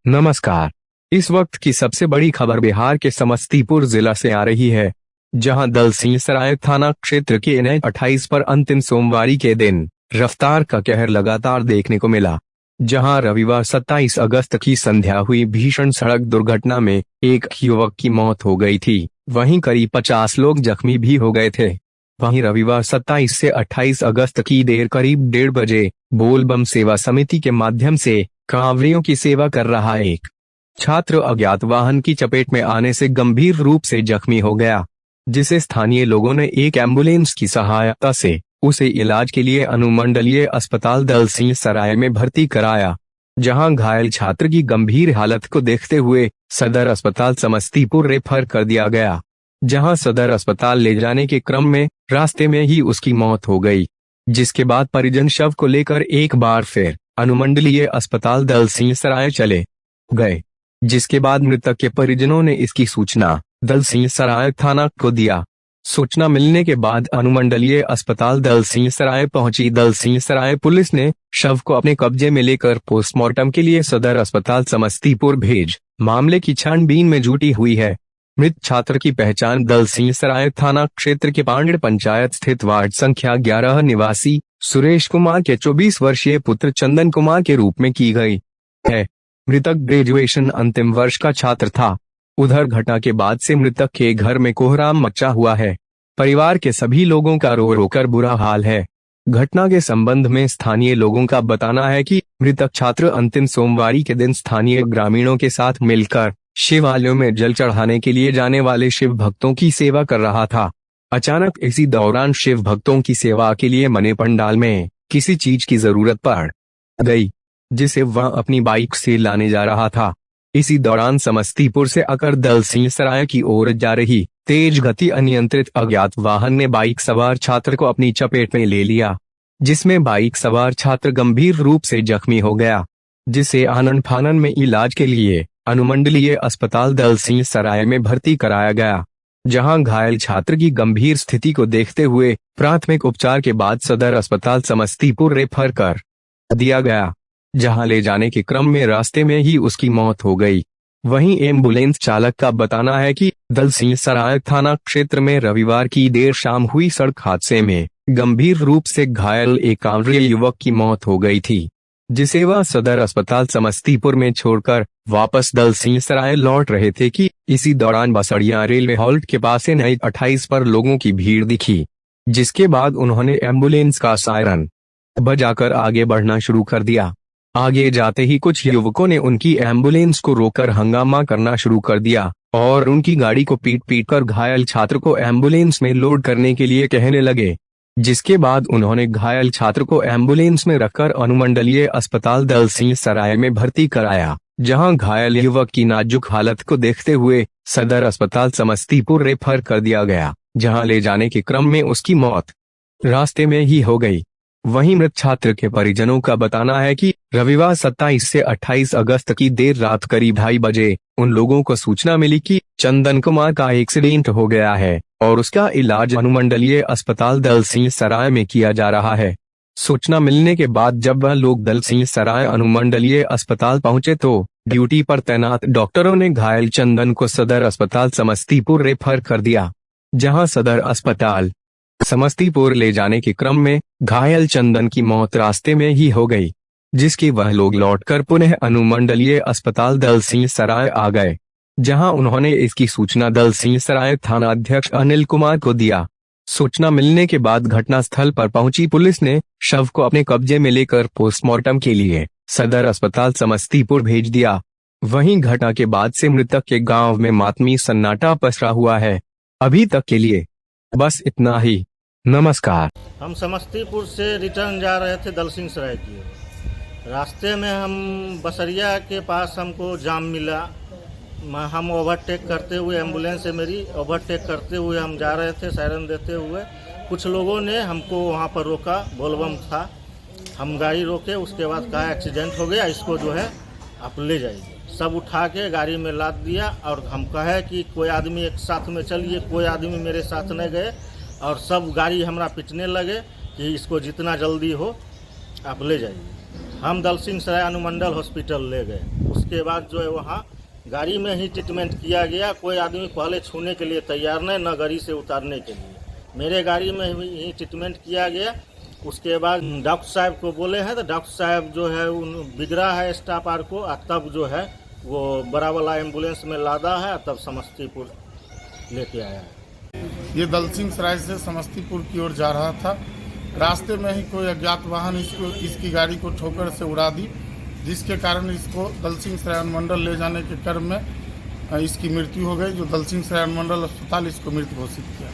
नमस्कार। इस वक्त की सबसे बड़ी खबर बिहार के समस्तीपुर जिला से आ रही है, जहां दलसिंहसराय थाना क्षेत्र के NH 28 पर अंतिम सोमवारी के दिन रफ्तार का कहर लगातार देखने को मिला। जहां रविवार 27 अगस्त की संध्या हुई भीषण सड़क दुर्घटना में एक युवक की मौत हो गई थी, वहीं करीब 50 लोग जख्मी भी हो गए थे। वहीं रविवार 27 से 28 अगस्त की देर करीब 1:30 बजे बोलबम सेवा समिति के माध्यम से कांवड़ियों की सेवा कर रहा एक छात्र अज्ञात वाहन की चपेट में आने से गंभीर रूप से जख्मी हो गया, जिसे स्थानीय लोगों ने एक एम्बुलेंस की सहायता से उसे इलाज के लिए अनुमंडलीय अस्पताल दलसिंहसराय में भर्ती कराया। जहां घायल छात्र की गंभीर हालत को देखते हुए सदर अस्पताल समस्तीपुर रेफर कर दिया गया, जहां सदर अस्पताल ले जाने के क्रम में रास्ते में ही उसकी मौत हो गई, जिसके बाद परिजन शव को लेकर एक बार फिर अनुमंडलीय अस्पताल दलसिंहसराय चले गए, जिसके बाद मृतक के परिजनों ने इसकी सूचना दलसिंहसराय थाना को दिया। सूचना मिलने के बाद अनुमंडलीय अस्पताल दलसिंहसराय पहुंची दलसिंहसराय पुलिस ने शव को अपने कब्जे में लेकर पोस्टमार्टम के लिए सदर अस्पताल समस्तीपुर भेज मामले की छानबीन में जुटी हुई है। मृत छात्र की पहचान दलसिंहसराय थाना क्षेत्र के पांडेर पंचायत स्थित वार्ड संख्या 11 निवासी सुरेश कुमार के 24 वर्षीय पुत्र चंदन कुमार के रूप में की गई है। मृतक ग्रेजुएशन अंतिम वर्ष का छात्र था। उधर घटना के बाद से मृतक के घर में कोहराम मचा हुआ है। परिवार के सभी लोगों का रो रो कर बुरा हाल है। घटना के संबंध में स्थानीय लोगों का बताना है कि मृतक छात्र अंतिम सोमवारी के दिन स्थानीय ग्रामीणों के साथ मिलकर शिवालयों में जल चढ़ाने के लिए जाने वाले शिव भक्तों की सेवा कर रहा था। अचानक इसी दौरान शिव भक्तों की सेवा के लिए बने पंडाल में किसी चीज की जरूरत पड़ गई, जिसे वह अपनी बाइक से लाने जा रहा था। इसी दौरान समस्तीपुर से आकर दलसिंहसराय की ओर जा रही तेज गति अनियंत्रित अज्ञात वाहन ने बाइक सवार छात्र को अपनी चपेट में ले लिया, जिसमें बाइक सवार छात्र गंभीर रूप से जख्मी हो गया, जिसे आनन फानन में इलाज के लिए अनुमंडलीय अस्पताल दलसिंहसराय में भर्ती कराया गया। जहां घायल छात्र की गंभीर स्थिति को देखते हुए प्राथमिक उपचार के बाद सदर अस्पताल समस्तीपुर रेफर कर दिया गया, जहां ले जाने के क्रम में रास्ते में ही उसकी मौत हो गई। वहीं एम्बुलेंस चालक का बताना है कि दलसिंहसराय थाना क्षेत्र में रविवार की देर शाम हुई सड़क हादसे में गंभीर रूप से घायल एक कांवड़िया युवक की मौत हो गई थी, जिसे वह सदर अस्पताल समस्तीपुर में छोड़कर वापस दलसिंहसराय लौट रहे थे कि इसी दौरान बसड़िया रेलवे हॉल्ट के पास NH 28 पर लोगों की भीड़ दिखी, जिसके बाद उन्होंने एम्बुलेंस का सायरन बजाकर आगे बढ़ना शुरू कर दिया। आगे जाते ही कुछ युवकों ने उनकी एम्बुलेंस को रोककर हंगामा करना शुरू कर दिया और उनकी गाड़ी को पीट पीट कर घायल छात्र को एम्बुलेंस में लोड करने के लिए कहने लगे, जिसके बाद उन्होंने घायल छात्र को एम्बुलेंस में रखकर अनुमंडलीय अस्पताल दलसिंहसराय में भर्ती कराया। जहां घायल युवक की नाजुक हालत को देखते हुए सदर अस्पताल समस्तीपुर रेफर कर दिया गया, जहां ले जाने के क्रम में उसकी मौत रास्ते में ही हो गई। वहीं मृत छात्र के परिजनों का बताना है कि रविवार 27 से 28 अगस्त की देर रात करीब 2:30 बजे उन लोगों को सूचना मिली कि चंदन कुमार का एक्सीडेंट हो गया है और उसका इलाज अनुमंडलीय अस्पताल दलसिंहसराय में किया जा रहा है। सूचना मिलने के बाद जब वह लोग दलसिंहसराय अनुमंडलीय अस्पताल पहुंचे तो ड्यूटी पर तैनात डॉक्टरों ने घायल चंदन को सदर अस्पताल समस्तीपुर रेफर कर दिया, जहां सदर अस्पताल समस्तीपुर ले जाने के क्रम में घायल चंदन की मौत रास्ते में ही हो गई, जिसके वह लोग लौटकर पुनः अनुमंडलीय अस्पताल दलसिंहसराय आ गए, जहां उन्होंने इसकी सूचना दलसिंहसराय थाना अध्यक्ष अनिल कुमार को दिया। सूचना मिलने के बाद घटनास्थल पर पहुंची पुलिस ने शव को अपने कब्जे में लेकर पोस्टमार्टम के लिए सदर अस्पताल समस्तीपुर भेज दिया। वहीं घटना के बाद से मृतक के गांव में मातमी सन्नाटा पसरा हुआ है। अभी तक के लिए बस इतना ही। नमस्कार। हम समस्तीपुर से रिटर्न जा रहे थे दलसिंहसराय की। रास्ते में हम बसरिया के पास हमको जाम मिला। हम ओवरटेक करते हुए, एम्बुलेंस है मेरी, ओवरटेक करते हुए हम जा रहे थे सायरन देते हुए। कुछ लोगों ने हमको वहाँ पर रोका, बोलबम था। हम गाड़ी रोके, उसके बाद कहा एक्सीडेंट हो गया, इसको जो है आप ले जाइए। सब उठा के गाड़ी में लाद दिया और हम कहे कि कोई आदमी एक साथ में चलिए। कोई आदमी मेरे साथ नहीं गए और सब गाड़ी हमरा पीटने लगे कि इसको जितना जल्दी हो आप ले जाइए। हम दलसिंह सराय अनुमंडल हॉस्पिटल ले गए। उसके बाद जो है वहाँ गाड़ी में ही ट्रीटमेंट किया गया। कोई आदमी पहले छूने के लिए तैयार नहीं, न गाड़ी से उतारने के लिए। मेरे गाड़ी में ही ट्रीटमेंट किया गया। उसके बाद डॉक्टर साहब को बोले हैं तो डॉक्टर साहब जो है उन बिगड़ा है स्टाफ आर को, तब जो है वो बड़ा वाला एम्बुलेंस में लादा है, तब समस्तीपुर लेके आया है। ये दलसिंह सराय से समस्तीपुर की ओर जा रहा था। रास्ते में ही कोई अज्ञात वाहन इसकी गाड़ी को ठोकर से उड़ा दी, जिसके कारण इसको दलसिंह सराय अनुमंडल ले जाने के क्रम में इसकी मृत्यु हो गई, जो दलसिंह सराय अनुमंडल अस्पताल इसको मृत घोषित किया।